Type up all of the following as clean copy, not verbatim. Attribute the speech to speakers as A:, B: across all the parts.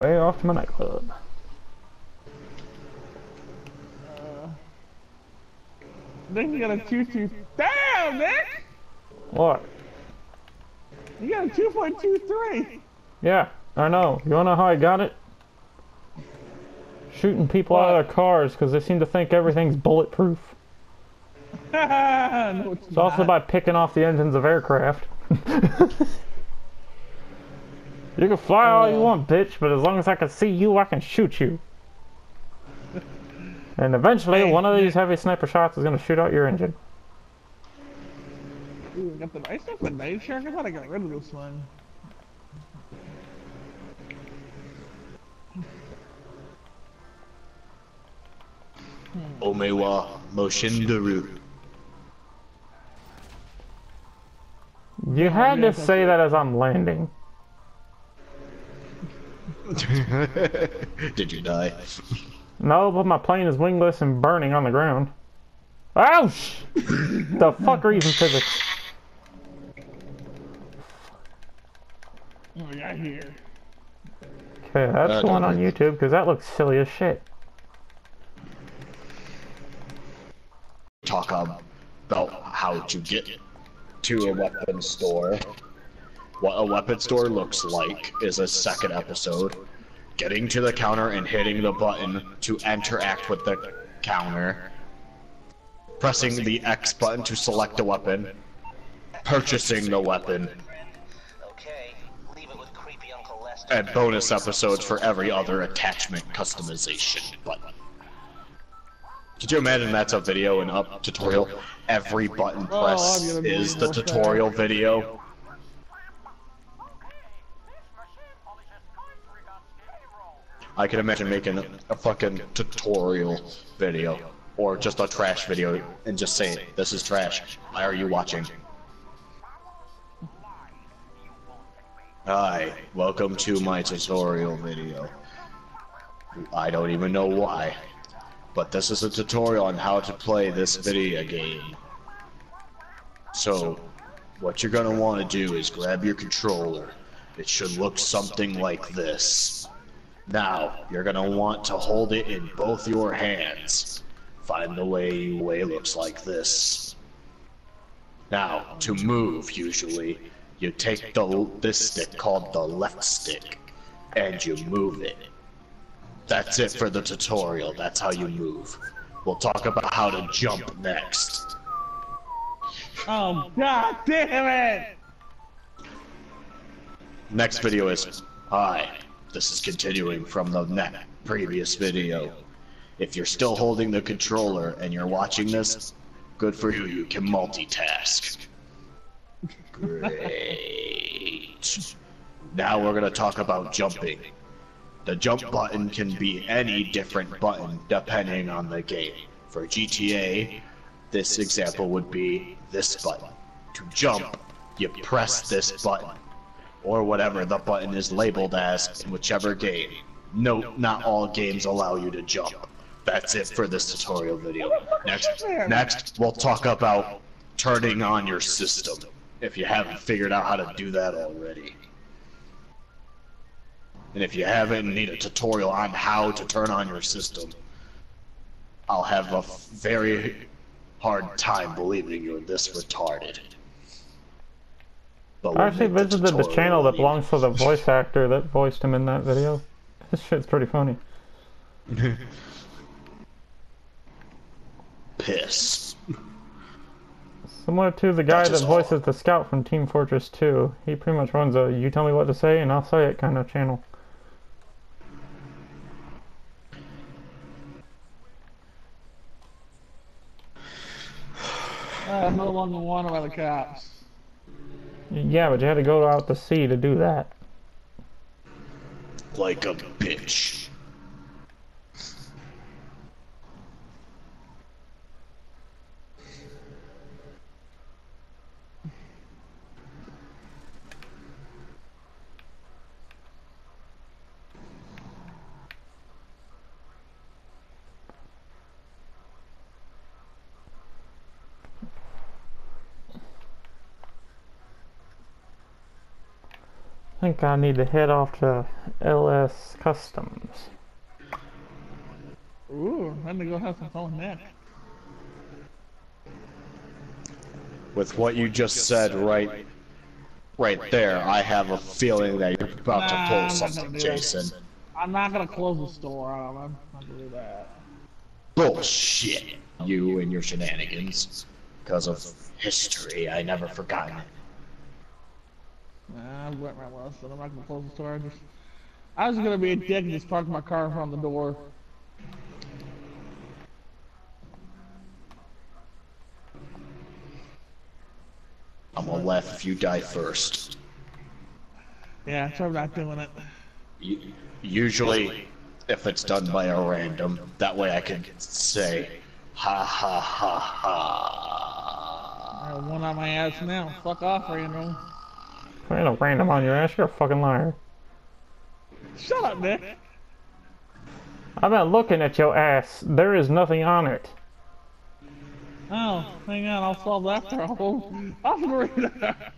A: Way off to my nightclub.
B: Nick, you got a 2.2. Damn, Nick!
A: What?
B: You got a 2.23.
A: Yeah, I know. You wanna know how I got it? Shooting people out of their cars because they seem to think everything's bulletproof.
B: No,
A: It's also by picking off the engines of aircraft. You can fly all you want, bitch, but as long as I can see you, I can shoot you. And eventually, one of these heavy sniper shots is gonna shoot out your engine.
B: Ooh, got the nice stuff, the knife shark. I thought I got rid of this one.
C: Omewa Moshindaru.
A: You had to say that as I'm landing.
C: Did you die?
A: No, but my plane is wingless and burning on the ground. Ouch! The fuck are even physics?
B: What we got here?
A: Okay, that's the one on YouTube because that looks silly as shit.
C: Talk about how to get to a weapon store. What a weapon store looks like is a second episode. Getting to the counter and hitting the button to interact with the counter. Pressing the X button to select a weapon. Purchasing the weapon. And bonus episodes for every other attachment customization button. Could you imagine that's a video and up tutorial? Every button press is the tutorial video. I can imagine making a fucking tutorial video, or just a trash video, and just saying, this is trash, why are you watching? Hi, welcome to my tutorial video. I don't even know why, but this is a tutorial on how to play this video game. So, what you're gonna want to do is grab your controller. It should look something like this. Now, you're gonna want to hold it in both your hands. Find the way looks like this. Now, to move, usually, you take this stick called the left stick, and you move it. That's it for the tutorial, that's how you move. We'll talk about how to jump next.
B: Oh, god damn it!
C: Next video is, hi, this is continuing from the previous video. If you're still holding the controller and you're watching this, good for you, you can multitask. Great. Now we're gonna talk about jumping. The jump button can be any different button depending on the game. For GTA, this example would be this button. To jump, you press this button, or whatever the button is labeled as in whichever game. Note, not all games allow you to jump. That's it for this tutorial video. Next, we'll talk about turning on your system, if you haven't figured out how to do that already. And if you haven't and need a tutorial on how to turn on your system, I'll have a very hard time believing you're this retarded. But
A: I actually visited the channel that belongs to the voice actor that voiced him in that video. This shit's pretty funny.
C: Piss.
A: Similar to the guy that voices the scout from Team Fortress 2. He pretty much runs a you tell me what to say and I'll say it kind of channel.
B: I'm no longer wanted by the cops.
A: Yeah, but you had to go out to sea to do that.
C: Like a bitch.
A: think I need to head off to LS Customs.
B: Ooh, I'm gonna go have some fun with that.
C: With what you just said right there, I have a feeling that you're about to
B: I'm
C: pull
B: not
C: something,
B: gonna do
C: Jason.
B: that. I'm not gonna close the store. I'm not gonna do that.
C: Bullshit. You and your shenanigans. Because of history, I never forgotten it.
B: Nah, I've learned my lesson. I'm not gonna close the store. I was gonna be a dick and just park my car in front of the door.
C: I'm gonna laugh if you die first.
B: Yeah, so I'm not doing it.
C: Usually, if it's done by a random, that way I can say, ha ha ha ha.
B: I have one on my ass now. Fuck off, random.
A: There ain't no random on your ass, you're a fucking liar.
B: Shut up, Nick.
A: I've been looking at your ass. There is nothing on it.
B: Oh, hang on, I'll solve that problem. I'll agree that.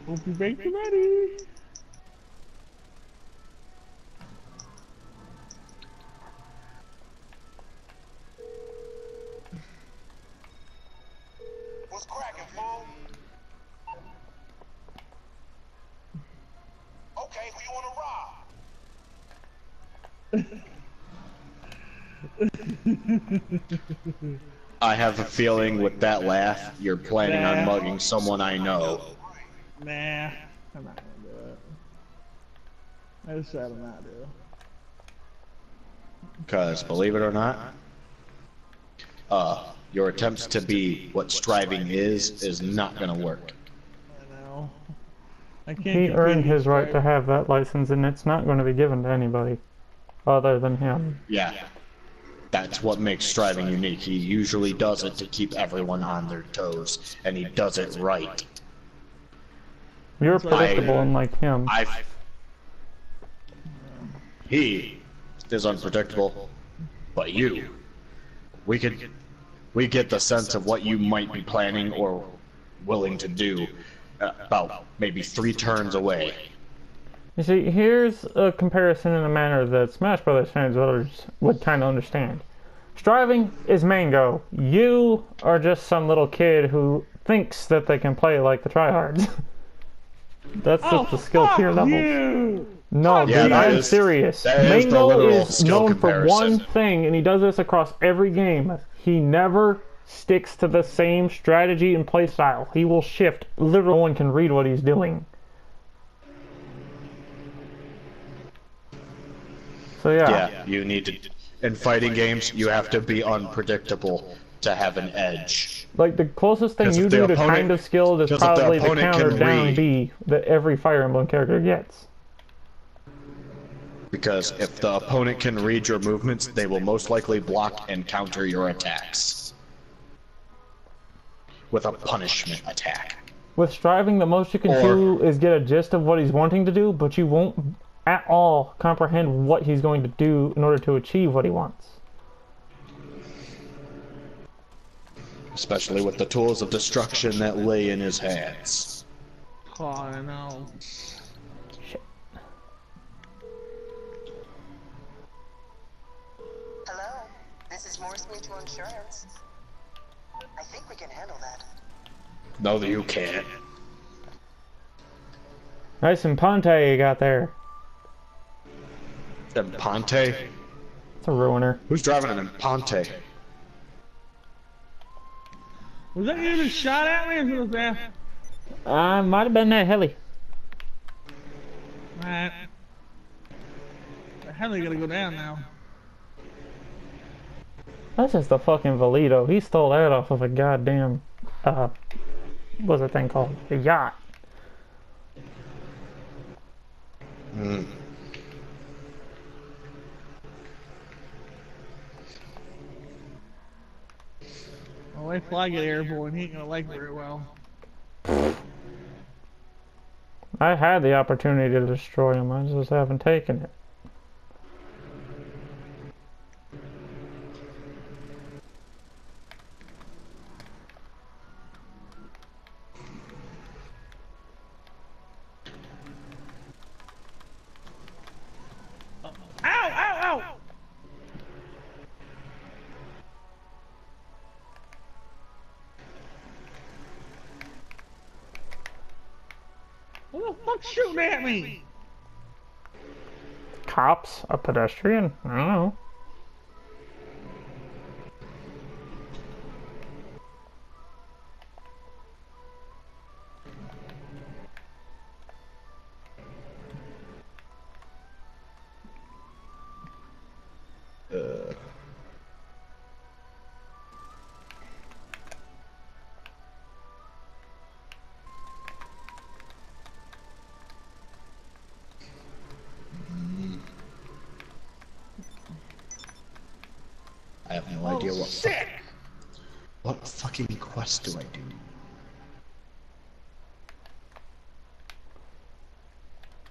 B: Hope you baked ready.
D: What's cracking, fool? Okay, who you wanna rob?
C: I have a feeling with that laugh, you're planning on mugging someone I know.
B: Nah, I'm not gonna do it. I just rather not do it.
C: Because, believe it or not, your attempts to be what striving is not gonna work.
B: I know. I can't
A: He earned
B: compete
A: his right
B: with
A: to have that license, and it's not going to be given to anybody other than him.
C: Yeah. That's what makes striving unique. He usually does it to keep everyone on their toes, and he does it right.
A: You're predictable, unlike him.
C: He is unpredictable, but you, we get the sense of what you might be planning or willing to do about maybe 3 turns away.
A: You see, here's a comparison in a manner that Smash Brothers fans would kind of understand. Striving is Mango. You are just some little kid who thinks that they can play like the tryhards. That's just the skill tier levels.
B: You.
A: No,
C: Yeah,
A: dude,
C: that
A: I'm
C: is-
A: serious.
C: that is the
A: Mango
C: literal
A: is
C: skill
A: known for
C: comparison.
A: one thing, and he does this across every game. He never sticks to the same strategy and play style. He will shift. Literally, no one can read what he's doing. So
C: Yeah, you need to. In fighting games, you have to be unpredictable to have an edge.
A: like the closest thing
C: 'Cause
A: you
C: if the
A: do to
C: opponent-
A: kind of skilled is
C: 'cause if the
A: probably the
C: opponent
A: counter
C: can
A: down
C: read-
A: B that every Fire Emblem character gets.
C: Because if the opponent can read your movements, they will most likely block and counter your attacks. With a punishment attack.
A: With striving, the most you can
C: Or-
A: do is get a gist of what he's wanting to do, but you won't at all comprehend what he's going to do in order to achieve what he wants.
C: Especially with the tools of destruction that lay in his hands.
B: Oh, I know.
A: Shit.
E: Hello, this is Morse Mutual Insurance. I think we can handle that.
C: No, you can't.
A: Nice and Ponte you got there.
C: Imponte?
A: It's a ruiner.
C: Who's driving an Imponte?
B: Was that you that shot at me or was that?
A: Might have been that heli.
B: Alright. The hell are you gonna go down now?
A: That's just a fucking Valito. He stole that off of a goddamn, what's that thing called? A yacht.
C: Hmm.
B: Well, wait till I get airborne. He ain't gonna like it very well.
A: I had the opportunity to destroy him. I just haven't taken it.
B: Who the fuck's shooting at me?
A: Cops? A pedestrian? I don't know.
C: I have no idea
B: Shit!
C: what fucking quest do I do?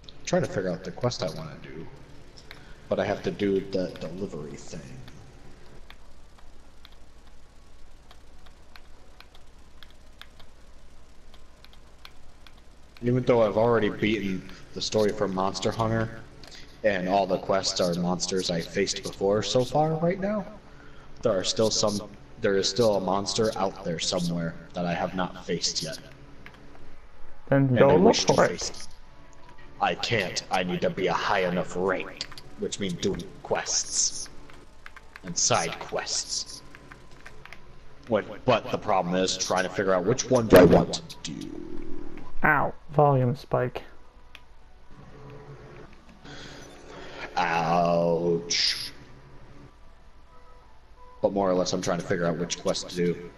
C: I'm trying to figure out the quest I want to do, but I have to do the delivery thing. Even though I've already beaten the story for Monster Hunter, and all the quests are monsters I faced before so far right now, there is still a monster out there somewhere that I have not faced yet.
A: Then
C: And
A: go
C: I
A: look
C: wish to
A: for
C: face
A: it.
C: it. I can't. I need to be a high enough rank, which means doing quests and side quests. But the problem is trying to figure out which one do I want to do.
A: Ow. Volume spike.
C: Ouch. But more or less, I'm trying to figure out which quest to do.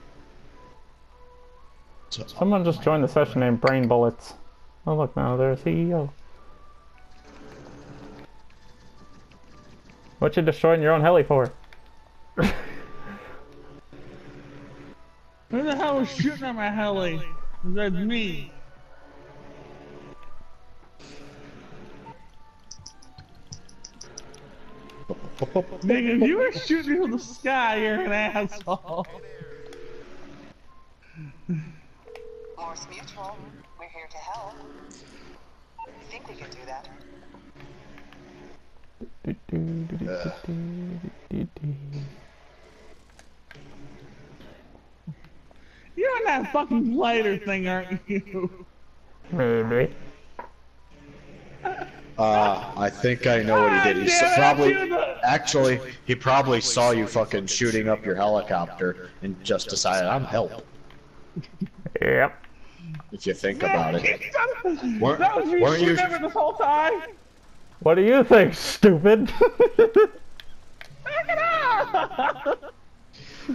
C: So,
A: Someone just joined the session named Brain Bullets. Oh look, now they're a CEO. What you destroying your own heli for?
B: Who the hell was shooting at my heli? That's me. Nigga, if you were shooting from the sky, you're an asshole.
E: Morse Mutual, we're here to help. I think we can do that.
B: You're on that fucking glider thing, aren't you?
A: Maybe.
C: I think I know what he did. He probably saw you fucking shooting up your helicopter and just decided, I'm help.
A: Yep.
C: If you think about it.
B: That was me
C: Weren't you-
B: shooting at it this whole time.
A: What do you think, stupid?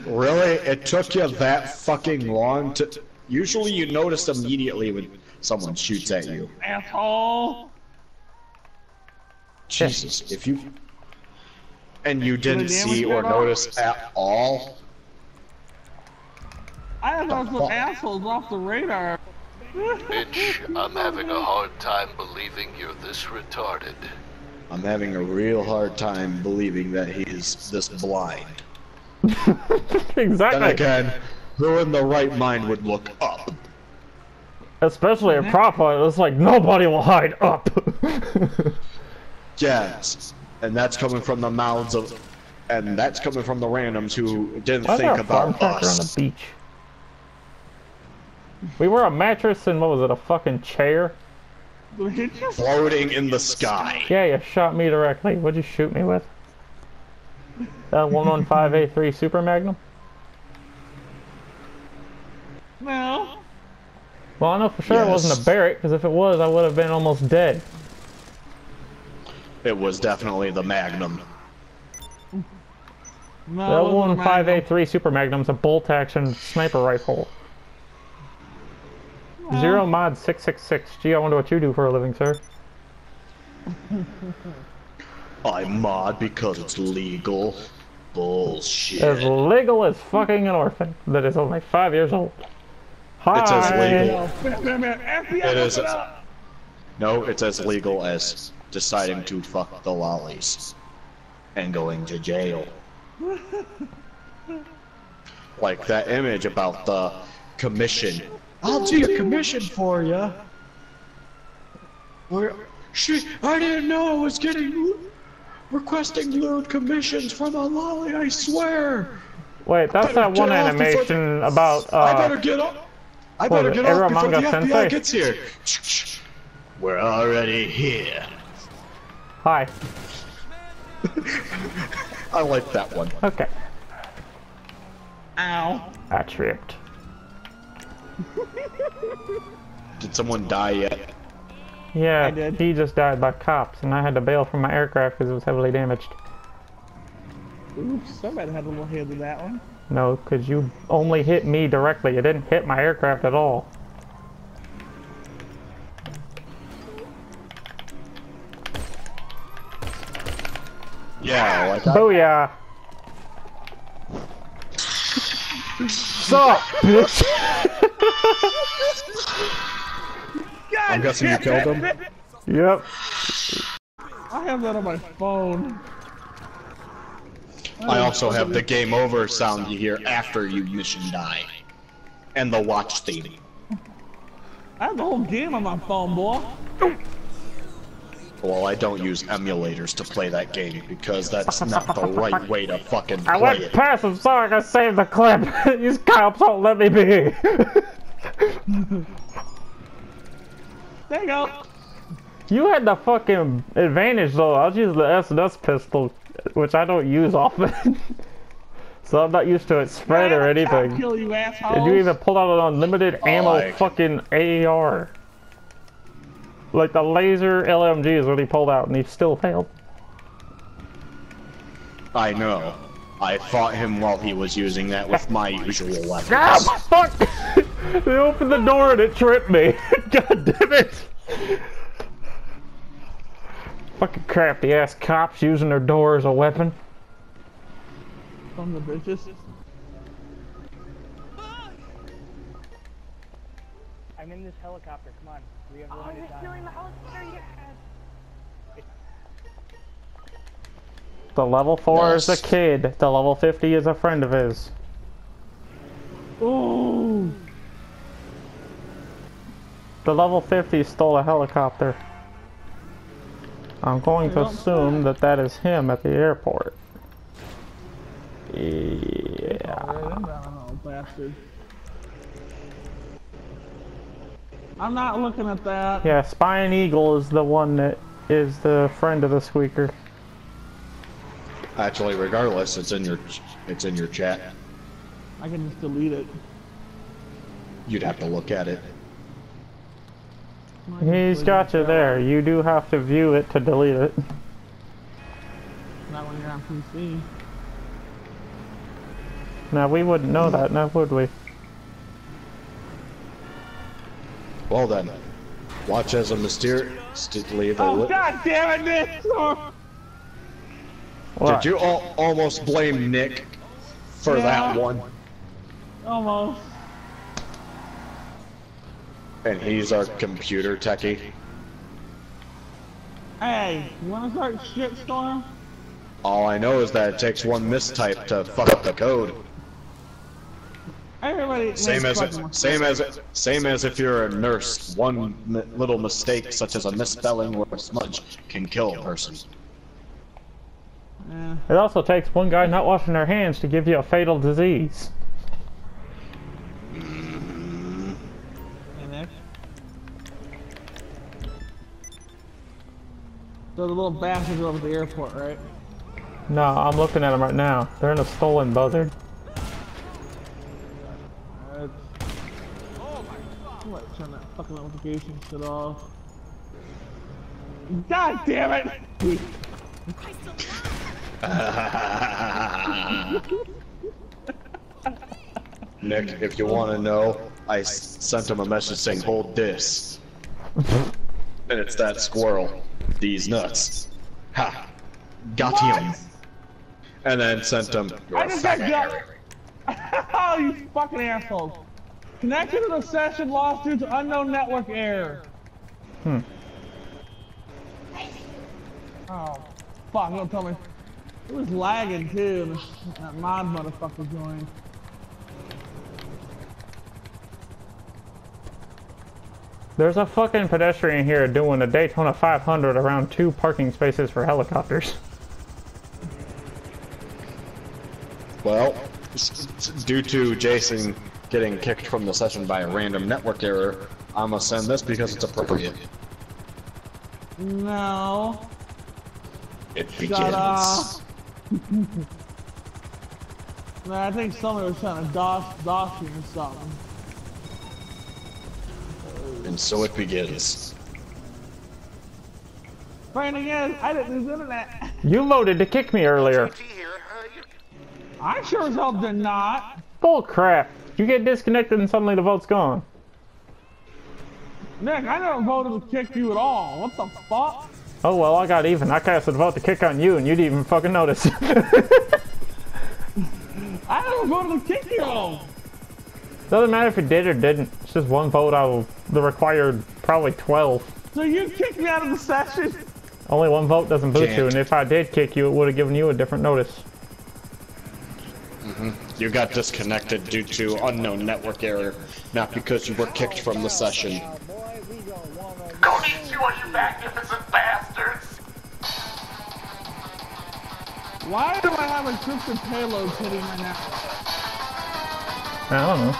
C: Really? It took you that fucking long to... Usually you notice immediately when someone shoots at you.
B: Asshole.
C: Jesus, if you... And you didn't
B: damage
C: see or
B: at all?
C: notice at all?
B: I have those
C: fuck?
B: assholes off the radar.
F: Mitch, I'm having a hard time believing you're this retarded.
C: I'm having a real hard time believing that he's this blind. Then
A: Exactly.
C: again, who in the right mind would look up?
A: Especially a prophet, it's like nobody will hide up.
C: Yes, and that's coming from the mouths of... And that's coming from the randoms who didn't
A: Why is there
C: think
A: a farm
C: about
A: tractor on
C: us.
A: the beach? We were a mattress and what was it, a fucking chair?
C: Floating in the sky.
A: Yeah, you shot me directly. What'd you shoot me with? That 115A3 Super Magnum?
B: No.
A: Well, I know for sure it wasn't a
C: Yes.
A: Barrett, because if it was, I would have been almost dead.
C: It was definitely the Magnum.
B: No,
A: That 115A3 Super Magnum's a bolt-action sniper rifle. Zero mod 666. Gee, I wonder what you do for a living, sir.
C: I mod because it's legal. Bullshit.
A: As legal as fucking an orphan that is only 5 years old. Hi.
C: It's as legal.
B: FBI,
C: It is.
B: open up.
C: No, it's as legal as deciding to fuck the lollies and going to jail. Like that image about the commission. I'll do your commission for ya. Shit, I didn't know I was requesting lewd commissions from a lolly, I swear.
A: Wait, that's that one animation about,
C: I better get up. I better get off before the
A: Eromanga
C: FBI
A: Sensei?
C: gets here. We're already here.
A: Hi.
C: I like that one.
A: Okay.
B: Ow.
A: I tripped.
C: Did someone die yet?
A: Yeah,
B: I did.
A: he just died by cops, and I had to bail from my aircraft because it was heavily damaged.
B: Oops, somebody had a little hand in that one.
A: No, because you only hit me directly. You didn't hit my aircraft at all.
C: Yeah, like
A: Booyah! Sup, bitch?
C: I'm guessing you killed him?
A: Yep.
B: I have that on my phone.
C: I also have the game over sound you hear after you mission die. And the watch theme.
B: I have the whole game on my phone, boy.
C: Well, I don't use emulators to play that game because that's not the right way to fucking
A: I
C: play
A: went
C: it.
A: past him so I could save the clip. These cops won't let me be.
B: There you go.
A: You had the fucking advantage though. I was using the S&S pistol, which I don't use often. So I'm not used to it spread or anything.
B: Kill you, assholes.
A: Did you even pull out an unlimited ammo
C: I-
A: fucking AR? Like the laser LMG is what he pulled out and he still failed.
C: I know. I fought him while he was using that with my usual weapons.
A: Ah, fuck! They opened the door and it tripped me. God damn it! Fucking crafty ass cops using their door as a weapon.
B: From the bitches.
G: I'm in this helicopter. Come on. We have limited time.
A: The level 4 is a
C: Yes.
A: kid. The level 50 is a friend of his.
B: Ooh.
A: The level 50 stole a helicopter. I'm going to assume that that is him at the airport. Yeah.
B: Oh, bastard. I'm not looking at that.
A: Yeah, Spying Eagle is the one that is the friend of the squeaker.
C: Actually, regardless, it's in your chat.
B: I can just delete it.
C: You'd have to look at it.
A: He's got you there. You do have to view it to delete it.
B: Not when you're on PC.
A: Now, we wouldn't know that, now would we?
C: Well then, watch as a mysteriously the
B: Oh, god damn it, Nick! Oh,
A: What?
C: Did you almost blame Nick for
B: Yeah.
C: that one?
B: almost.
C: And he's our computer techie.
B: Hey, you wanna start shitstorm?
C: All I know is that it takes one mistype to fuck up the code.
B: Everybody.
C: Same
B: makes
C: as
B: fucking
C: same as if you're a nurse. One little mistake, such as a misspelling or a smudge, can kill a person.
B: Yeah.
A: It also takes one guy not washing their hands to give you a fatal disease.
B: Hey, Nick. So the little bastards are over at the airport, right?
A: No, I'm looking at them right now. They're in a stolen buzzard.
B: What? Turn that fucking notification shit off. God damn it!
C: Nick, if you want to know, I sent him a message saying, "Hold this," and it's that squirrel. These nuts. Ha! Got him. And then sent him. "You're
B: I
C: a
B: just got
C: faggot."
B: jumped! Oh, you fucking assholes! Connected to the session lost due to unknown network error. Oh, fuck, don't tell me. It was lagging too, and that mod motherfucker joined.
A: There's a fucking pedestrian here doing a Daytona 500 around 2 parking spaces for helicopters.
C: Well, due to Jason getting kicked from the session by a random network error, I'm gonna send this because it's appropriate.
B: No.
C: It
B: Shut
C: begins.
B: up. No, I think somebody was trying to DOS you or something.
C: And so it begins.
B: Funny thing is, I didn't lose internet.
A: You voted to kick me earlier.
B: I sure as hell did not.
A: Bull crap. You get disconnected and suddenly the vote's gone.
B: Nick, I never voted to kick you at all. What the fuck?
A: Oh well, I got even. I casted a vote to kick on you and you didn't even fucking notice.
B: I never voted to kick you.
A: Doesn't matter if you did or didn't. It's just one vote out of the required probably 12.
B: So you kicked me out of the session?
A: Only one vote doesn't boot you,
C: Can't.
A: and if I did kick you, it would have given you a different notice.
C: You got disconnected due to unknown network error, not because you were kicked from the session.
F: Go eat you, you magnificent bastards!
B: Why do I have encrypted payloads hitting my network?
A: I don't know.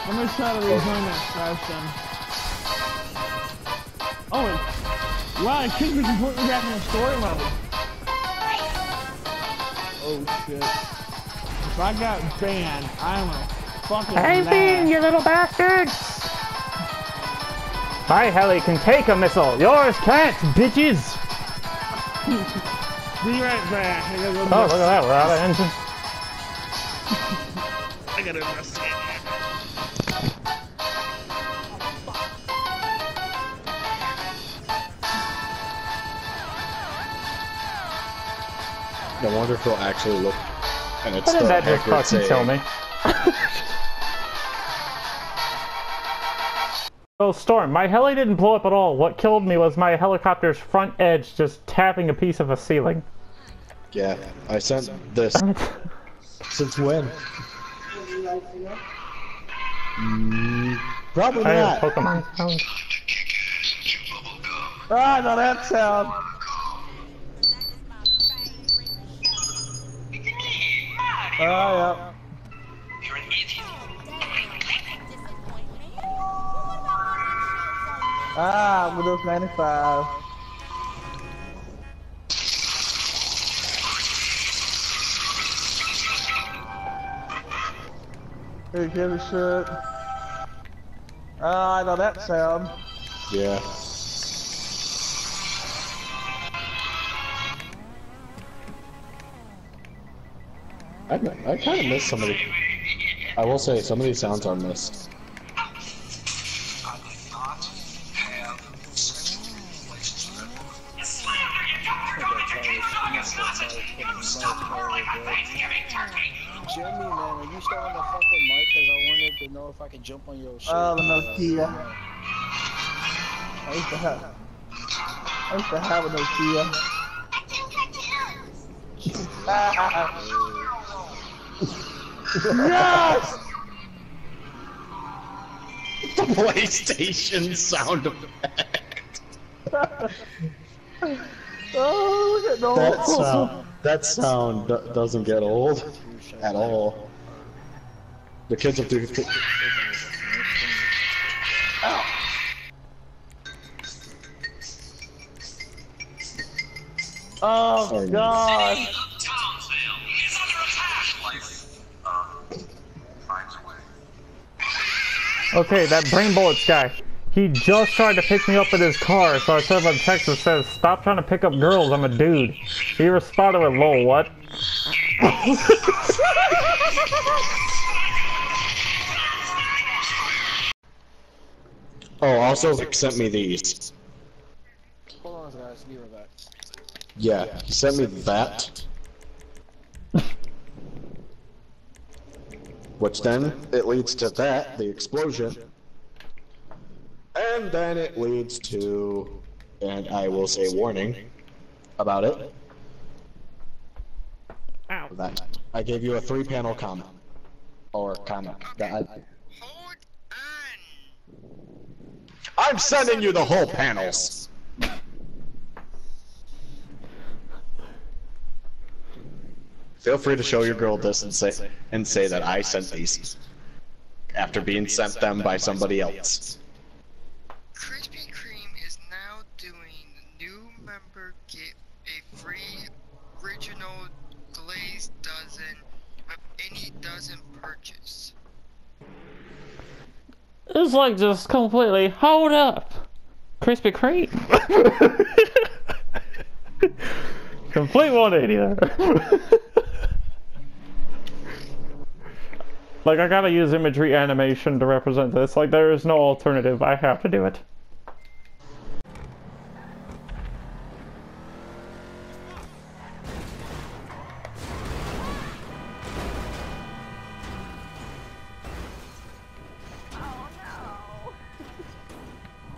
B: Let me try to rejoin that session. Oh wait. Wow, it kicked me completely back in the story mode. Oh shit. If I got banned, I'm a fucking mad.
A: You little bastards! My heli can take a missile. Yours can't, bitches!
B: Be right back. I gotta go
A: Oh, look at that. We're out of engine.
B: I gotta investigate.
C: I wonder if he'll actually look and it's
A: What did
C: the
A: that just
C: hacker
A: fucking tell me? Oh, Storm, my heli didn't blow up at all. What killed me was my helicopter's front edge just tapping a piece of a ceiling.
C: Yeah, I sent this. Since when? Probably
A: I have
C: not.
A: Pokemon sound.
B: Ah, I know that sound. Oh, yeah. Ah, Windows 95. Hey, give a shit. Ah, I know that sound.
C: Yeah. I kind of miss some of the. I will say some of these sounds are missed.
H: Jimmy, man, are you still on the fucking mic? Cause I wanted to know if I could jump on your shit.
B: Oh, the Nokia. I used to have a Nokia. Yes!
C: The PlayStation sound effect.
B: Oh, look at
C: That sound doesn't get old at all. The kids have to.
B: Oh, God.
A: Okay, that Brain Bullets guy. He just tried to pick me up in his car, so I sent him a text that says, "Stop trying to pick up girls, I'm a dude." He responded with, "Lol, what?"
C: Oh, also Vic sent me these.
H: Hold on, guys. Be right back.
C: Yeah, he sent me that. Which then, it leads to that, the explosion. And then it leads to, and I will say warning about it.
A: Ow.
C: That I gave you a 3-panel comment. Or comment. I'm sending you the whole panels. Feel free to show your girl this and say that I sent these. after being sent them by somebody else.
I: Krispy Kreme is now doing new member get a free original glazed dozen of any dozen purchase.
A: It's like just completely, hold up, Krispy Kreme. Complete 180 there. Like, I gotta use imagery animation to represent this. Like, there is no alternative. I have to do it.
J: Oh no!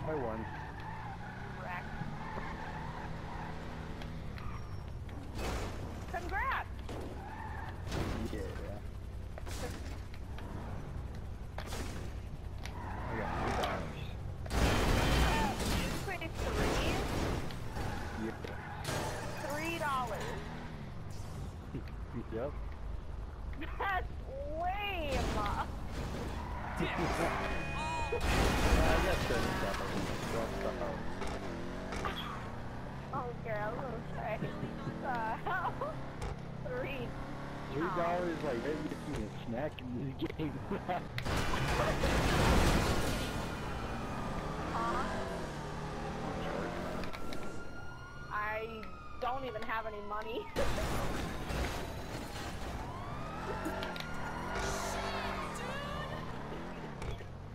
H: I won.
J: Wreck. Congrats!
H: Yeah. I got
J: You paid $3?
H: Yep.
J: That's lame! Okay, I was gonna say. Hell?
H: $3, like, that gets me a snack in this game.
J: I don't even have any money.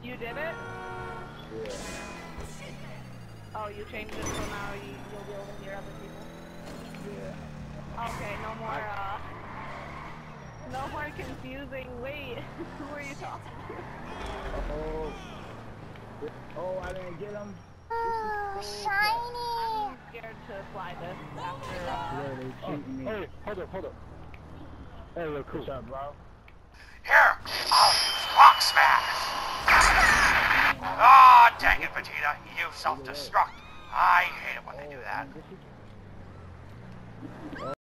J: You did it?
H: Yeah.
J: Oh, you changed it so now you'll be able to hear other people?
H: Yeah.
J: Okay, no more confusing. Wait, who are you talking to?
H: Oh, I didn't get him.
J: I'm scared to fly this after,
H: Hey, hold up. Hey, look, cool. What's up, bro?
K: Here, I'll use Rock Smash. Ah, dang it, Vegeta. You self-destruct. I hate it when they do that.